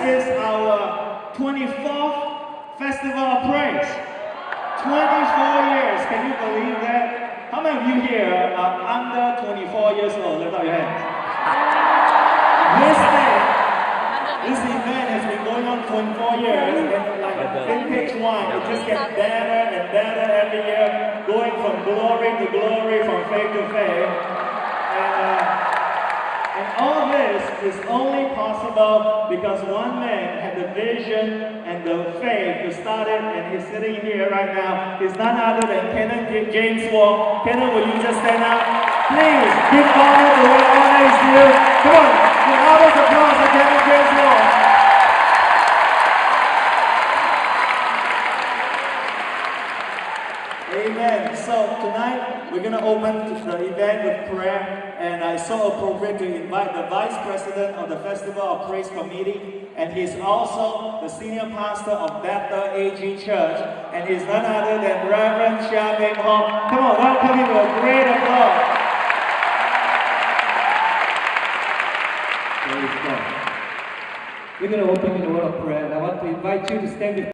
is our 24th Festival of Praise. 24 years, can you believe that? How many of you here are under 24 years old? Lift up your hands. This event has been going on 24 years, and like vintage wine, it just gets better and better every year, going from glory to glory, from faith to faith. And all this is only possible because one man had the vision and the faith to start it, and he's sitting here right now. He's none other than Kenneth James Wong. Kenneth, will you just stand up? Please give honor to where honor is due. Come on, give honor applause to Kenneth James Wong. Amen. So tonight we're going to open the event with prayer, and I saw appropriate to invite the Vice President of the Festival of Praise Committee, and he's also the Senior Pastor of Bethel AG Church, and he's none other than Reverend Chia Meng Hong. Come on, welcome him with a great applause. We're going to open with a word of prayer, and I want to invite you to stand with